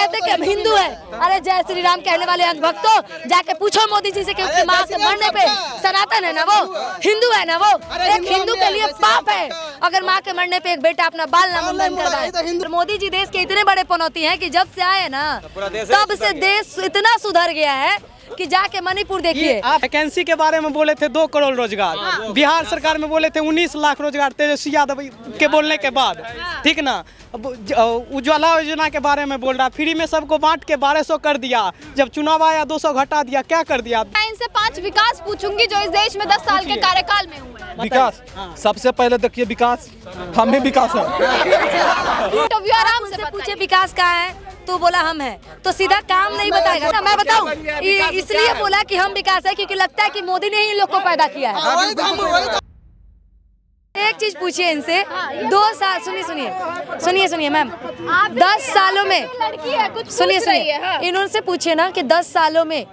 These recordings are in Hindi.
कहते कि हम हिंदू हैं। अरे जय श्री राम कहने वाले अंधभक्तों, जाके पूछो मोदी जी से कि उसकी माँ के मरने पे सनातन है ना, वो हिंदू है ना, वो एक हिंदू के लिए पाप है अगर माँ के मरने पे एक बेटा अपना बाल ना मुंडन करवाए। मोदी जी देश के इतने बड़े पनौती हैं कि जब से आए ना तब से देश इतना सुधर गया है कि जाके मणिपुर देखिए। आप वैकेंसी के बारे में बोले थे 2 करोड़ रोजगार, बिहार सरकार में बोले थे 19 लाख रोजगार तेजस्वी यादव के बोलने के बाद, ठीक ना। उज्ज्वला योजना के बारे में बोल रहा, फ्री में सबको बांट के 1200 कर दिया, जब चुनाव आया 200 घटा दिया, क्या कर दिया। इनसे 5 विकास पूछूंगी जो इस देश में 10 साल के कार्यकाल में हुए हैं। विकास सबसे पहले देखिए, विकास हम ही विकास है। तो आराम से पूछे विकास कहाँ है तो बोला हम हैं, तो सीधा काम नहीं बताएगा ना। मैं बताऊं इसलिए बोला कि हम विकास है क्योंकि लगता है कि मोदी ने ही इन लोग को पैदा किया है। एक चीज पूछिए इनसे, 2 साल सुनिए मैम, 10 सालों में सुनिए इन्होंने पूछिए ना कि 10 सालों में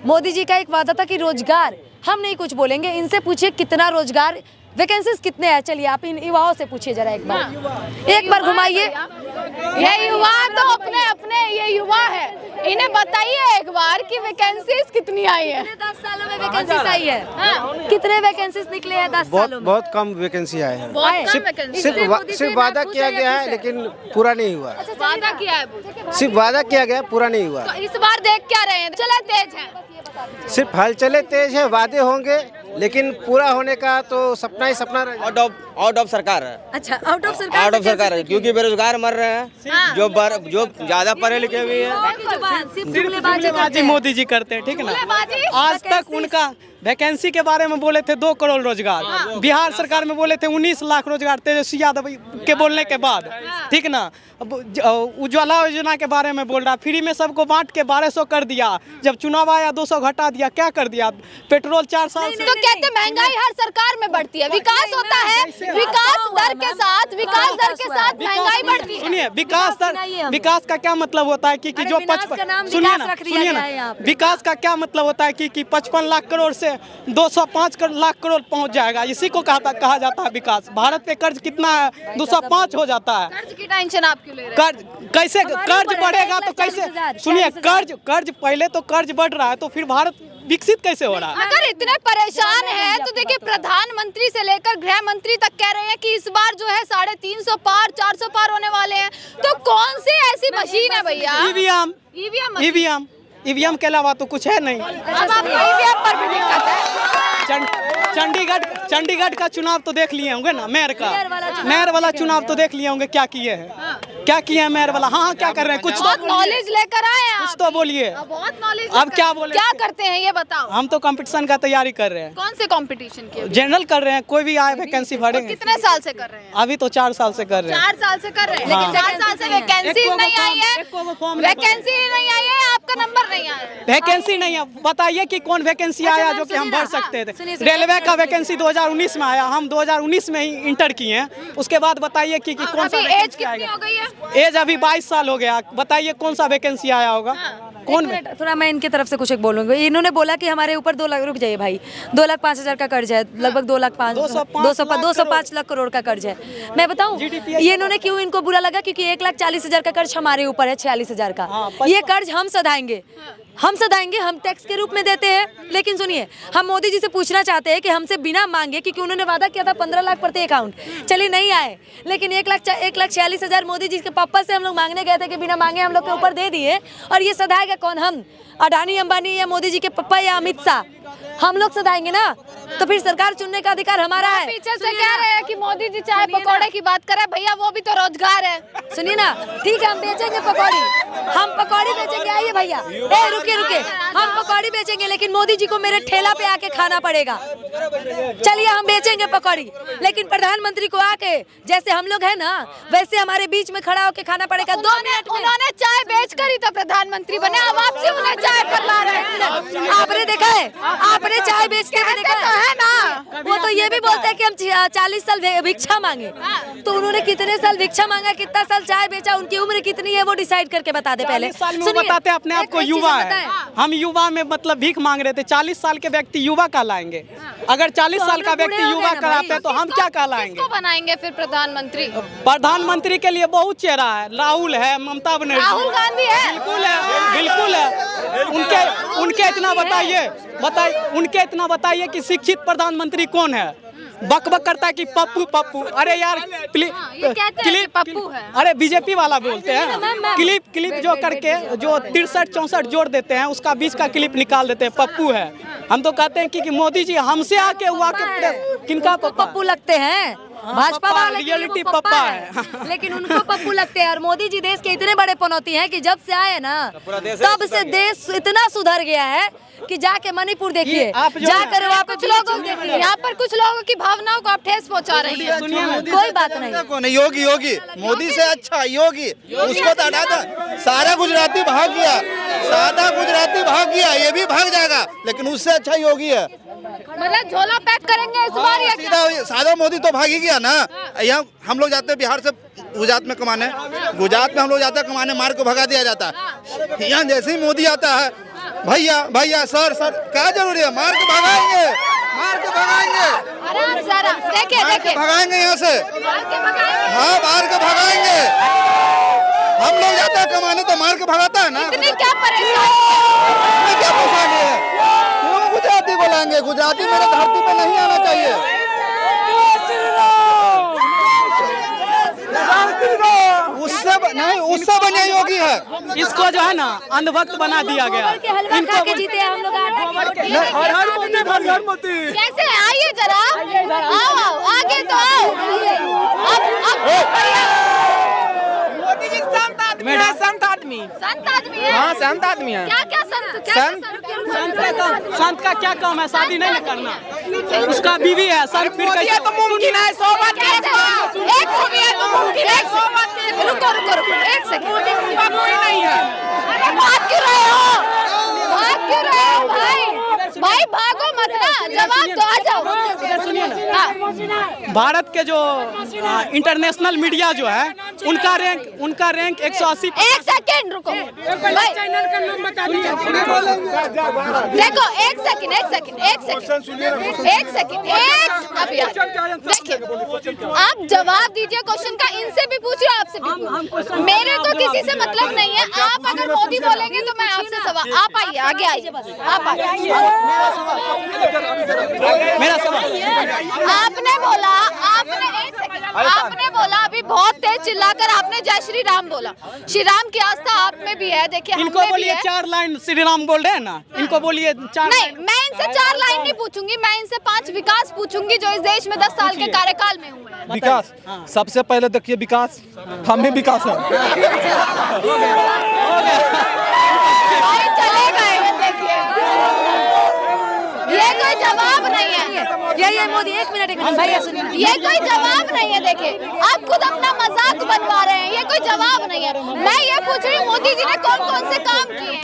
मोदी जी का एक वादा था कि रोजगार, हम नहीं कुछ बोलेंगे, इनसे पूछिए कितना रोजगार वैकेंसीज कितने हैं। चलिए आप इन युवाओं से पूछिए जरा एक बार घुमाइए। ये युवा तो अपने ये युवा है, इन्हें बताइए एक बार कि वैकेंसीज कितनी आई है। 10 सालों में वैकेंसीज आई है, कितने वैकेंसीज निकले हैं 10 सालों में? बहुत कम वैकेंसी आए हैं। सिर्फ वादा किया गया है लेकिन पूरा नहीं हुआ। वादा किया है, सिर्फ वादा किया गया, पूरा नहीं हुआ। तो इस बार देख क्या रहे हैं, चले तेज है, सिर्फ हलचले तेज है, वादे होंगे लेकिन पूरा होने का तो सपना ही सपना रह जाएगा। आउट ऑफ सरकार है। अच्छा, आउट ऑफ सरकार है क्योंकि बेरोजगार मर रहे हैं, जो ज्यादा पढ़े लिखे भी है। मोदी जी करते हैं, ठीक है ना। आज तक उनका वैकेंसी के बारे में बोले थे 2 करोड़ रोजगार, बिहार सरकार में बोले थे 19 लाख रोजगार तेजस्वी यादव के बोलने के बाद, ठीक ना। उज्ज्वला योजना के बारे में बोल रहा, फ्री में सबको बांट के 1200 कर दिया, जब चुनाव आया 200 घटा दिया, क्या कर दिया। पेट्रोल 4 साल से तो कहते महंगाई हर सरकार में बढ़ती है, विकास होता है, विकास दर के साथ महंगाई बढ़ती है। सुनिए, विकास का क्या मतलब होता है कि जो सुनिए ना, विकास का क्या मतलब होता है कि 55 लाख करोड़ से 205 लाख करोड़ पहुंच जाएगा, इसी को कहा जाता है विकास। भारत पे कर्ज कितना है, 205 हो जाता है। कर्ज की टेंशन आप क्यों ले रहे हैं? कर्ज कैसे, कर्ज बढ़ेगा तो कैसे, सुनिए कर्ज पहले तो कर्ज बढ़ रहा है तो फिर भारत विकसित कैसे हो रहा है। अगर इतने परेशान है तो देखिए, प्रधानमंत्री से लेकर गृह मंत्री तक कह रहे हैं कि इस बार जो है 350 पार 400 पार होने वाले हैं, तो कौन सी ऐसी मशीन है भैया? ईवीएम के अलावा तो कुछ है नहीं। अब आपको ईवीएम पर भी दिक्कत है। चंडीगढ़ का चुनाव तो देख लिए होंगे ना, मेयर वाला चुनाव तो देख लिए होंगे, क्या किए हैं, क्या किए हैं मेयर वाला। हाँ, क्या कर रहे हैं, कुछ बहुत नॉलेज लेकर आए हैं, कुछ तो बोलिए। बहुत नॉलेज। अब क्या बोले, क्या करते हैं ये बताओ। हम तो कंपटीशन का तैयारी कर रहे हैं। कौन से कंपटीशन की? जनरल कर रहे हैं, कोई भी आए वैकेंसी भरेंगे। कितने साल से कर रहे हैं? अभी तो 4 साल से कर रहे हैं। 4 साल से कर रहे हैं, लेकिन 4 साल से वैकेंसी नहीं आई है, वैकेंसी नहीं आई है, आपका नंबर नहीं आया। वैकेंसी नहीं है, बताइए कि कौन वैकेंसी आया जो कि हम भर सकते थे। रेलवे का वैकेंसी 2019 में आया, हम 2019 में ही इंटर किए हैं। उसके बाद बताइए कि कौन सा एज कितनी हो गई है? एज अभी 22 साल हो गया, बताइए कौन सा वैकेंसी आया होगा। कौन थोड़ा मैं इनकी तरफ से कुछ एक बोलूंगी। इन्होंने बोला कि हमारे ऊपर 2 लाख, रुक जाइए भाई, 2,05,000 का कर्ज है, लगभग 205 लाख करोड़ का कर्ज है। मैं बताऊं ये इन्होंने क्यों इनको बुरा लगा, क्योंकि 1,40,000 का कर्ज हमारे ऊपर है, 46,000 का। ये कर्ज हम सधाएंगे, हम टैक्स के रूप में देते हैं। लेकिन सुनिए, हम मोदी जी से पूछना चाहते हैं कि हमसे बिना मांगे, क्योंकि उन्होंने वादा किया था 15 लाख प्रति अकाउंट, चलिए नहीं आए, लेकिन 1,46,000 मोदी जी के पापा से हम लोग मांगने गए थे कि बिना मांगे हम लोग के ऊपर दे दिए। और ये सधाएगा कौन? हम, अडानी अंबानी या मोदी जी के पापा या अमित शाह, हम लोग सधाएंगे ना। तो फिर सरकार चुनने का अधिकार हमारा है। पीछे से कह रहे हैं कि मोदी जी चाय पकौड़े की बात करें, भैया वो भी तो रोजगार है। सुनिए ना, ठीक है, हम बेचेंगे पकौड़ी, हम पकौड़ी बेचेंगे। आइए भैया, रुके, हम पकौड़ी बेचेंगे, लेकिन मोदी जी को मेरे ठेला पे आके खाना पड़ेगा। चलिए हम बेचेंगे पकौड़ी, लेकिन प्रधानमंत्री को आके, जैसे हम लोग है ना वैसे हमारे बीच में खड़ा होके खाना पड़ेगा। 2 मिनट में उन्होंने चाय बेचकर ही तो प्रधानमंत्री बने, अब आपसे उन्हें चाय पर ला रहे हैं। आपने देखा है, आपने चाय बेचते हुए देखा है ना? वो तो ये भी बोलते हैं कि हम 40 साल भिक्षा मांगे। तो उन्होंने कितने साल भिक्षा मांगा, कितना साल चाय बेचा, उनकी उम्र कितनी है वो डिसाइड करके बता दे पहले। 40 साल में वो बताते हैं अपने आप को युवा है। हम युवा में मतलब भीख मांग रहे थे। 40 साल के व्यक्ति युवा कहलाएंगे। अगर 40 साल का व्यक्ति युवा कहलाते हैं तो हम क्या कहलाएंगे? किसको बनाएंगे फिर प्रधानमंत्री? प्रधानमंत्री के लिए बहुत चेहरा है। राहुल है, ममता बनर्जी, राहुल गांधी है। बिल्कुल है, बिल्कुल है। उनके इतना बताइए उनके इतना बताइए कि शिक्षित प्रधानमंत्री कौन है? बक बक करता है कि पप्पू पप्पू। अरे यार क्लिप पप्पू है। अरे बीजेपी वाला बोलते हैं क्लिप जो करके जो 63-64 जोड़ देते हैं उसका बीच का क्लिप निकाल देते हैं, पप्पू है। हम तो कहते हैं कि मोदी जी हमसे आके हुआ के किनका पप्पू लगते हैं? भाजपा वाले रियलिटी पप्पा है। लेकिन उनको पप्पू लगते हैं। और मोदी जी देश के इतने बड़े पनौती हैं कि जब से आए ना तब से देश इतना सुधर गया है कि जाके मणिपुर देखिए, जाकर वहाँ पे यहाँ पर कुछ लोगों की भावनाओं को आप ठेस पहुँचा रही है। कोई बात नहीं। योगी मोदी से अच्छा योगी, उसको तो हटा दो। सारा गुजराती भाग गया, ये भी भाग जाएगा, लेकिन उससे अच्छा योगी है। मतलब झोला पैक करेंगे इस बार या क्या? सादा मोदी तो भाग ही गया ना। यहाँ हम लोग जाते हैं बिहार से गुजरात में कमाने, गुजरात में हम लोग जाते हैं कमाने, मार को भगा दिया जाता है। यहाँ जैसे ही मोदी आता है, भैया सर क्या जरूरी है? मार के भगाएंगे। आराम से आराम। देखिए भगाएंगे यहाँ से। हाँ, मार के भगाएंगे। हम लोग जाते हैं कमाने तो मार के भगाता है ना। इतनी क्या परेशानी? क्या परेशानी है? क्यों गुजराती बोलेंगे? गुजराती मेरे धरती पे नहीं आना चाहिए। उससे बढ़िया योगी है। इसको जो है ना अंधभक्त बना दिया गया। इनको के जीते हम लोग कैसे? आइए जरा, आओ आगे तो आओ। संत आदमी है। हाँ, संत आदमी है। क्या संत का क्या काम है? शादी नहीं करना, उसका बीवी है। संत फिर कैसे? तो मुमकिन है, 100 बात कैसे? एक मुमकिन है, 100 बात। रुको एक सेकंड। कोई नहीं है। अरे भाग क्यों रहे हो भाई भागो मत ना, जवाब दो, आ जाओ। सुनिए ना, भारत के जो इंटरनेशनल मीडिया जो है उनका रैंक 180। एक सेकंड रुको देखो, एक सेकंड देखिए, आप जवाब दीजिए क्वेश्चन का। इनसे भी पूछ रहे हो, आपसे भी पूछ। मेरे को किसी से मतलब नहीं है। आप अगर मोदी बोलेंगे तो मैं आपसे सवाल। आप आइए, आगे आइए, आप आइए। मेरा सवाल आपने बोला अभी बहुत तेज चिल्लाकर आपने जय श्री राम बोला। श्री राम की आस्था आप में भी है। देखिए, इनको बोलिए 4 लाइन श्री राम बोल रहे हैं ना, इनको बोलिए 4। नहीं, मैं इनसे 4 लाइन नहीं पूछूंगी, मैं इनसे 5 विकास पूछूंगी जो इस देश में 10 साल के कार्यकाल में हुए हैं। विकास सबसे पहले देखिए, विकास हम ही विकास है। भाई चले गए, देखिए ये कोई जवाब नहीं है। ये मोदी, एक मिनट भैया सुनिए, ये कोई जवाब नहीं है। देखिए, आप खुद अपना मजाक बनवा रहे हैं। ये कोई जवाब नहीं है। मैं ये पूछ रही हूँ, मोदी जी ने कौन से काम किए हैं?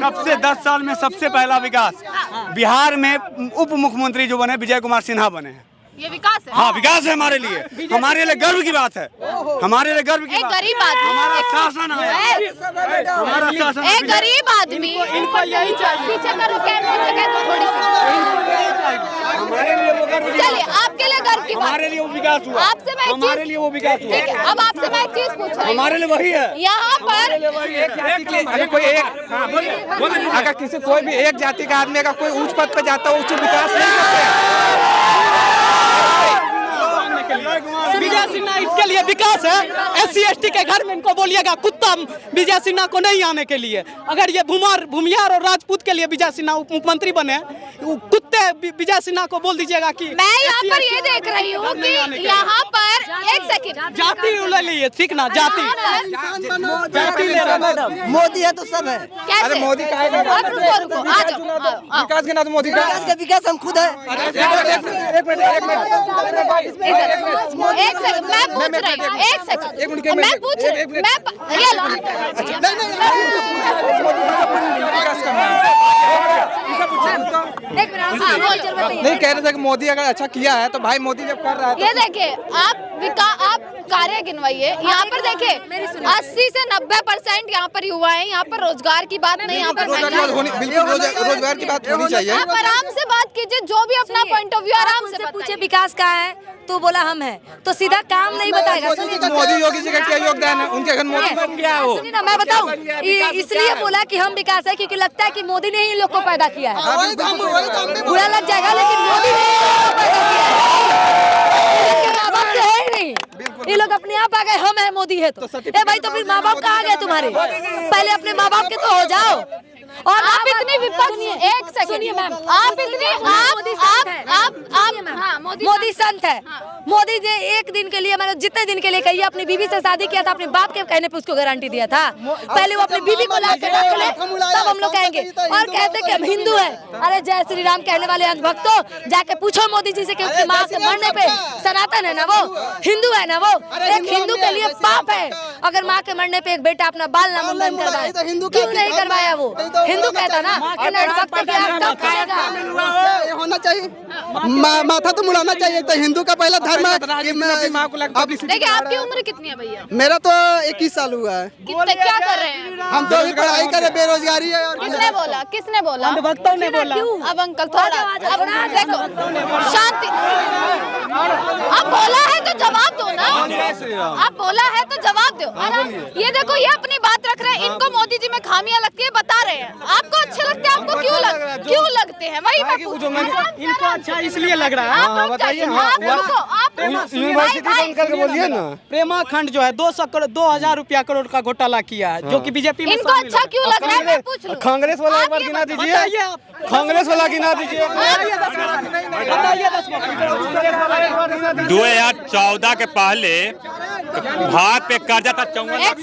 सबसे 10 साल में सबसे पहला विकास बिहार में उप मुख्यमंत्री जो बने विजय कुमार सिन्हा बने हैं। ये विकास है। हाँ, विकास है हमारे लिए गर्व की बात है। हमारे लिए गर्व की बात। गरीब आदमी, हमारा शासन है, हमारा शासन। एक गरीब आदमी, इनको यही चाहिए। पीछे करो, थोड़ी सी। चलिए, आपके लिए गर्व की बात। हमारे लिए वो विकास हुआ। आपसे मैं हमारे लिए वो विकास हुआ। ठीक है, अब आपसे मैं एक चीज पूछ रही हूँ। हमारे लिए वही है। यहाँ पर अगर कोई अगर किसी कोई भी एक जाति का आदमी अगर कोई उच्च पद पे जाता है, उच्च विकास नहीं करते। विजय सिन्हा इसके लिए विकास है। SC/ST के घर में इनको बोलिएगा कुत्ता विजय सिन्हा को नहीं आने के लिए। अगर ये भूमियार और राजपूत के लिए विजय सिन्हा उप मुख्यमंत्री बने, कुत्ते विजय सिन्हा को बोल दीजिएगा कि मैं यहाँ पर ये देख रही हूँ कि यहाँ पर एक सेकंड जाति ले लीजिए, ठीक ना? जाति ले रहा मोदी है तो सब है। अरे मोदी का है। रुको, आ जाओ। विकास के नाम तो मोदी का विकास हम खुद है। एक सेकंड, मैं पूछ रही हूँ। एक सेकंड, मैं पूछ रही हूँ। ये लो। एक मिनट नहीं कह रहे थे कि मोदी अगर अच्छा किया है तो भाई मोदी जब कर रहा है ये देखिए आप कार्य गिनवाइए। यहाँ पर देखिए 80 से 90% यहाँ पर युवा है। यहाँ पर रोजगार की बात नहीं, यहाँ पर बिल्कुल रोजगार की बात होनी चाहिए। आप आराम से बात कीजिए, जो भी अपना पॉइंट ऑफ व्यू आराम से पूछे विकास कहाँ है तो बोला हम है, तो सीधा काम नहीं बताएगा। मोदी योगी जी का क्या योगदान है? उनके घर मोदी बन गया हो। सुनिए ना, मैं बताऊं, इसलिए बोला कि हम विकास है क्योंकि लगता है कि मोदी ने ही इन लोग को पैदा किया है। बुरा लग जाएगा लेकिन मोदी ने ही पैदा किया है, माँ बाप तो है ही नहीं। ये लोग अपने आप आ गए, हम है मोदी है तो ए भाई, तो फिर माँ बाप कहाँ गए तुम्हारे? पहले अपने माँ बाप के तो हो जाओ। और आप इतनी विपक्ष, एक सेकंड मैम, आप इतनी मोदी संत है। मोदी जी एक दिन के लिए, मैंने जितने दिन के लिए कही, अपनी बीवी से शादी किया था, अपने बाप के कहने पे उसको गारंटी दिया था। पहले वो अपनी बीवी को लाकर रख ले, तब हम लोग कहेंगे। और कहते कि हम हिंदू है। अरे जय श्री राम कहने वाले अंधभक्तों, जाके पूछो मोदी जी से कि उसकी माँ के मरने पे सनातन है ना, वो हिंदू है ना, वो एक हिंदू के लिए पाप है अगर माँ के मरने पे एक बेटा अपना बाल ना मुंडन करवाए। क्यों नहीं करवाया? वो हिंदू कहता ना, होना चाहिए, माथा तो मुड़ाना चाहिए। तो हिंदू का पहला धर्म है। देखिए आपकी उम्र कितनी है भैया? मेरा तो 21 साल हुआ है। कितने क्या कर रहे हैं? हम तो अभी पढ़ाई कर रहे, बेरोजगारी है। और किसने बोला? किसने बोला? भक्तों ने बोला। अब अंकल थोड़ा, अब देखो शांति। अब बोला है तो जवाब दो ना, आप बोला है तो जवाब दो। ये देखो, ये अपनी बात रख रहे हैं। इनको मोदी जी में खामियां लगती है, बता रहे हैं। आपको अच्छे लगते हैं? आपको क्यों लगते हैं? वही मैं पूछ रही हूं। इनको अच्छा इसलिए लग रहा है। आप बताइए। यूनिवर्सिटी बंद करके बोलिए ना। प्रेमा खंड जो है 2,000 रुपया करोड़ का घोटाला किया है, जो कि बीजेपी में इनको अच्छा क्यों लग रहा है? मैं पूछ लूं। कांग्रेस वाला एक बार गिना दीजिए, कांग्रेस वाला गिना दीजिए। 2014 के पहले भारत पे कर्जा था 54 लाख।